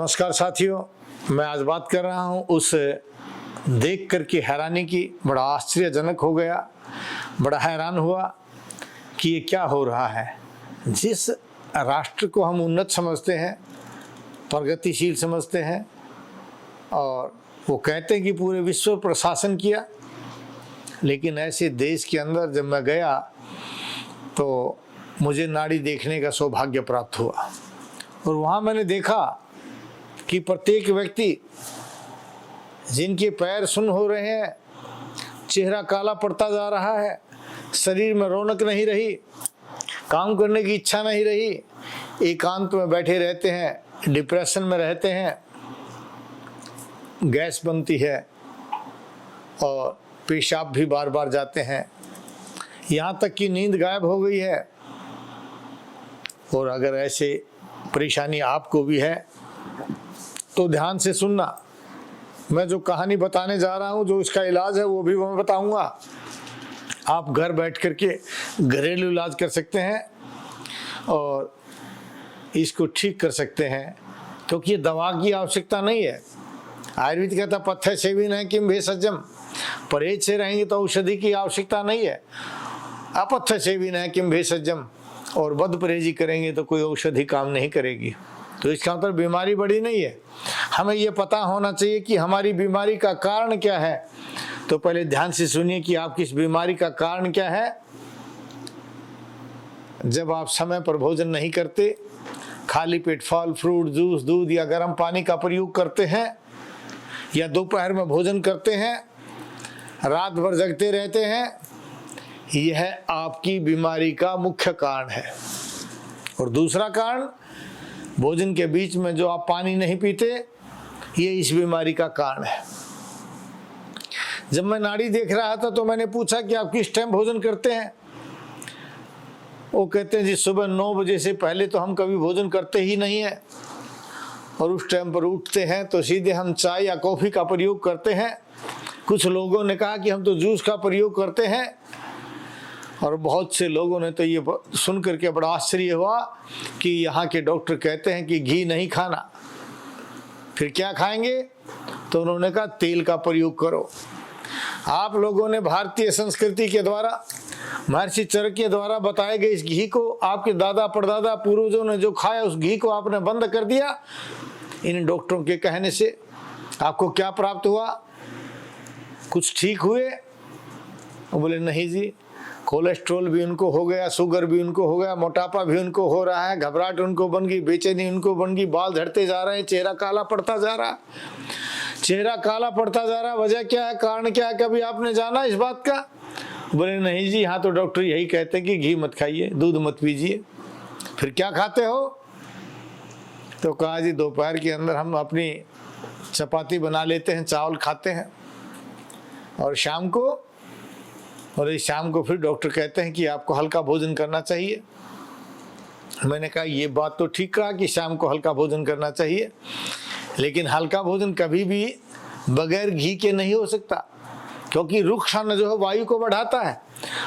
नमस्कार साथियों, मैं आज बात कर रहा हूं उस देख कर के हैरानी की। बड़ा आश्चर्यजनक हो गया, बड़ा हैरान हुआ कि ये क्या हो रहा है। जिस राष्ट्र को हम उन्नत समझते हैं, प्रगतिशील समझते हैं और वो कहते हैं कि पूरे विश्व पर शासन किया, लेकिन ऐसे देश के अंदर जब मैं गया तो मुझे नाड़ी देखने का सौभाग्य प्राप्त हुआ और वहाँ मैंने देखा कि प्रत्येक व्यक्ति जिनके पैर सुन्न हो रहे हैं, चेहरा काला पड़ता जा रहा है, शरीर में रौनक नहीं रही, काम करने की इच्छा नहीं रही, एकांत में बैठे रहते हैं, डिप्रेशन में रहते हैं, गैस बनती है और पेशाब भी बार बार जाते हैं, यहाँ तक कि नींद गायब हो गई है। और अगर ऐसे परेशानी आपको भी है तो ध्यान से सुनना। मैं जो कहानी बताने जा रहा हूँ, जो इसका इलाज है वो भी मैं बताऊंगा। आप घर बैठ करके घरेलू इलाज कर सकते हैं और इसको ठीक कर सकते हैं, क्योंकि ये दवा की आवश्यकता नहीं है। आयुर्वेद कहता पथ्य सेवन है किम भेषजम, परहेज से रहेंगे तो औषधि की आवश्यकता नहीं है। अपथ्य सेवन है किम भेषजम, और बद परहेजी करेंगे तो कोई औषधि काम नहीं करेगी। तो इसका मतलब बीमारी बड़ी नहीं है। हमें ये पता होना चाहिए कि हमारी बीमारी का कारण क्या है। तो पहले ध्यान से सुनिए कि आपकी इस बीमारी का कारण क्या है। जब आप समय पर भोजन नहीं करते, खाली पेट फल फ्रूट जूस दूध या गर्म पानी का प्रयोग करते हैं, या दोपहर में भोजन करते हैं, रात भर जगते रहते हैं, यह आपकी बीमारी का मुख्य कारण है। और दूसरा कारण, भोजन के बीच में जो आप पानी नहीं पीते, ये इस बीमारी का कारण है। जब मैं नाड़ी देख रहा था तो मैंने पूछा कि आप किस टाइम भोजन करते हैं। वो कहते हैं जी सुबह 9 बजे से पहले तो हम कभी भोजन करते ही नहीं है, और उस टाइम पर उठते हैं तो सीधे हम चाय या कॉफ़ी का प्रयोग करते हैं। कुछ लोगों ने कहा कि हम तो जूस का प्रयोग करते हैं, और बहुत से लोगों ने तो ये सुन करके बड़ा आश्चर्य हुआ कि यहाँ के डॉक्टर कहते हैं कि घी नहीं खाना। फिर क्या खाएंगे? तो उन्होंने कहा तेल का प्रयोग करो। आप लोगों ने भारतीय संस्कृति के द्वारा, महर्षि चरक के द्वारा बताए गए इस घी को, आपके दादा परदादा पूर्वजों ने जो खाया उस घी को आपने बंद कर दिया। इन डॉक्टरों के कहने से आपको क्या प्राप्त हुआ? कुछ ठीक हुए? वो बोले नहीं जी, कोलेस्ट्रॉल भी उनको हो गया, शुगर भी उनको हो गया, मोटापा भी उनको हो रहा है, घबराहट उनको बन गई, बेचैनी उनको बन गई, बाल झड़ते जा रहे हैं, चेहरा काला पड़ता जा रहा है, चेहरा काला पड़ता जा रहा है। वजह क्या है, कारण क्या है? कभी आपने जाना इस बात का? बोले नहीं जी, यहाँ तो डॉक्टर यही कहते हैं कि घी मत खाइए, दूध मत पीजिए। फिर क्या खाते हो? तो कहा जी दोपहर के अंदर हम अपनी चपाती बना लेते हैं, चावल खाते हैं, और शाम को फिर डॉक्टर कहते हैं कि आपको हल्का भोजन करना चाहिए। मैंने कहा ये बात तो ठीक कहा कि शाम को हल्का भोजन करना चाहिए, लेकिन हल्का भोजन कभी भी बगैर घी के नहीं हो सकता, क्योंकि रुक्ष अन्न जो है वायु को बढ़ाता है।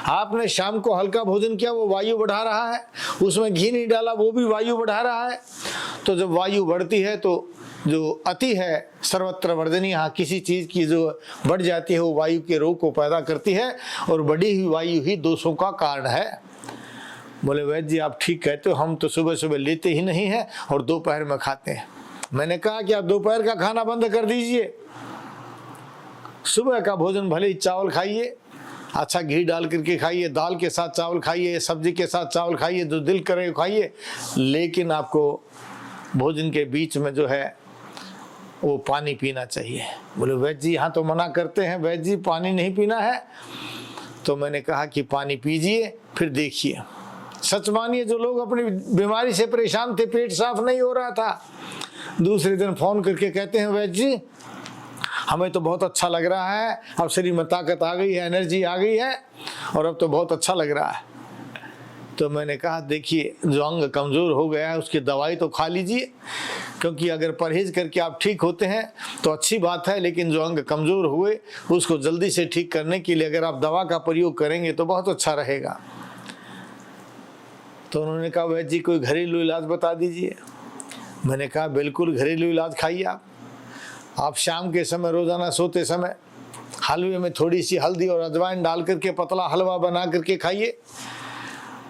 आपने शाम को हल्का भोजन किया, वो वायु बढ़ा रहा है, उसमें घी नहीं डाला, वो भी वायु बढ़ा रहा है। तो जब वायु बढ़ती है तो जो अति है सर्वत्र वर्जनीय, यहाँ किसी चीज़ की जो बढ़ जाती है वो वायु के रोग को पैदा करती है, और बढ़ी हुई वायु ही दोषों का कारण है। बोले वैद्य जी आप ठीक कहते हो, हम तो सुबह सुबह लेते ही नहीं हैं और दोपहर में खाते हैं। मैंने कहा कि आप दोपहर का खाना बंद कर दीजिए, सुबह का भोजन भले ही चावल खाइए, अच्छा घी डाल करके खाइए, दाल के साथ चावल खाइए, सब्जी के साथ चावल खाइए, जो दिल करे खाइए, लेकिन आपको भोजन के बीच में जो है वो पानी पीना चाहिए। बोले वैद्य जी यहाँ तो मना करते हैं, वैद्य जी पानी नहीं पीना है। तो मैंने कहा कि पानी पीजिए, फिर देखिए। सच मानिए, जो लोग अपनी बीमारी से परेशान थे, पेट साफ नहीं हो रहा था, दूसरे दिन फोन करके कहते हैं वैद्य जी हमें तो बहुत अच्छा लग रहा है, अब शरीर में ताकत आ गई है, एनर्जी आ गई है, और अब तो बहुत अच्छा लग रहा है। तो मैंने कहा देखिए, जो अंग कमज़ोर हो गया है उसकी दवाई तो खा लीजिए, क्योंकि अगर परहेज करके आप ठीक होते हैं तो अच्छी बात है, लेकिन जो अंग कमज़ोर हुए उसको जल्दी से ठीक करने के लिए अगर आप दवा का प्रयोग करेंगे तो बहुत अच्छा रहेगा। तो उन्होंने कहा वैद्य जी कोई घरेलू इलाज बता दीजिए। मैंने कहा बिल्कुल घरेलू इलाज खाइए आप शाम के समय रोजाना सोते समय हलवे में थोड़ी सी हल्दी और अजवाइन डाल करके पतला हलवा बना करके खाइए।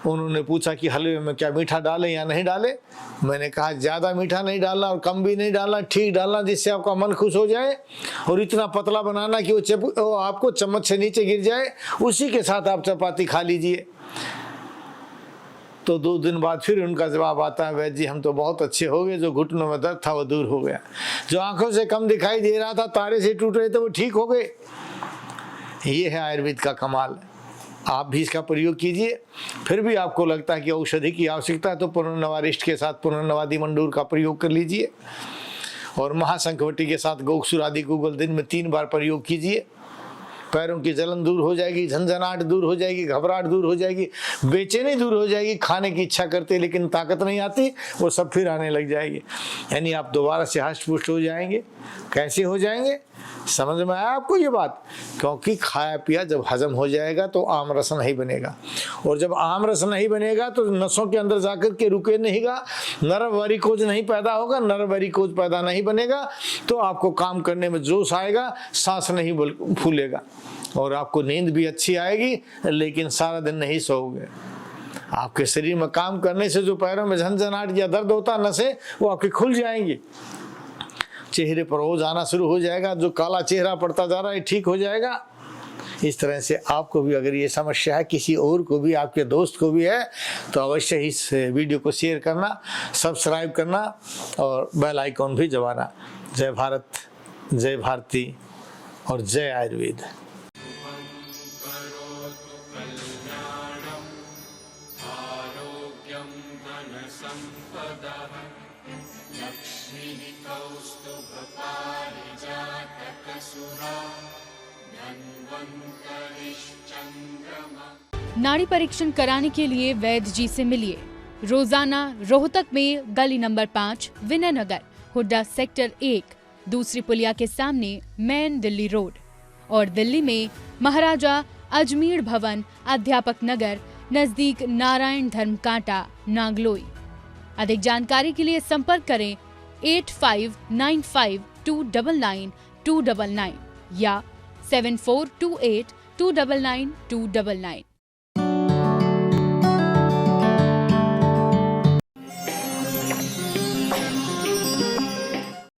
उन्होंने पूछा कि हलवे में क्या मीठा डालें या नहीं डालें। मैंने कहा ज़्यादा मीठा नहीं डालना और कम भी नहीं डालना, ठीक डालना जिससे आपका मन खुश हो जाए, और इतना पतला बनाना कि वो आपको चम्मच से नीचे गिर जाए, उसी के साथ आप चपाती खा लीजिए। तो 2 दिन बाद फिर उनका जवाब आता है, वैद्य जी हम तो बहुत अच्छे हो गए, जो घुटनों में दर्द था वो दूर हो गया, जो आंखों से कम दिखाई दे रहा था, तारे से टूट रहे थे, वो ठीक हो गए। ये है आयुर्वेद का कमाल। आप भी इसका प्रयोग कीजिए। फिर भी आपको लगता है कि औषधि की आवश्यकता है तो पुनर्नवारिष्ट के साथ पुनर्नवादी मंडूर का प्रयोग कर लीजिए, और महाशंखवटी के साथ गोक्षुर आदि गूगल दिन में 3 बार प्रयोग कीजिए। पैरों की जलन दूर हो जाएगी, झंझनाहट दूर हो जाएगी, घबराहट दूर हो जाएगी, बेचैनी दूर हो जाएगी, खाने की इच्छा करते लेकिन ताकत नहीं आती, वो सब फिर आने लग जाएगी। यानी आप दोबारा से हष्ट पुष्ट हो जाएंगे। कैसे हो जाएंगे? समझ में आया आपको ये बात? क्योंकि खाया पिया जब हजम हो जाएगा तो आम रस नहीं बनेगा, और जब आम रस नहीं बनेगा तो नसों के अंदर जाकर के रुके नहींगा, नर्व वैरिकोज नहीं पैदा होगा, नर्व वैरिकोज पैदा नहीं बनेगा तो आपको काम करने में जोश आएगा, सांस नहीं फूलेगा, और आपको नींद भी अच्छी आएगी, लेकिन सारा दिन नहीं सोओगे। आपके शरीर में काम करने से जो पैरों में झंझनाहट या दर्द होता नसें, वो आपकी खुल जाएंगी, चेहरे पर ओझ आना शुरू हो जाएगा, जो काला चेहरा पड़ता जा रहा है ठीक हो जाएगा। इस तरह से आपको भी अगर ये समस्या है, किसी और को भी, आपके दोस्त को भी है, तो अवश्य इस वीडियो को शेयर करना, सब्सक्राइब करना और बेल आइकॉन भी दबाना। जय भारत, जय भारती और जय आयुर्वेद। नाड़ी परीक्षण कराने के लिए वैद्य जी से मिलिए। रोजाना रोहतक में गली नंबर 5, विनय नगर, हुड्डा सेक्टर 1, दूसरी पुलिया के सामने, मेन दिल्ली रोड, और दिल्ली में महाराजा अजमेर भवन, अध्यापक नगर, नजदीक नारायण धर्म कांटा, नागलोई। अधिक जानकारी के लिए संपर्क करें 8595299299 या 7428299299।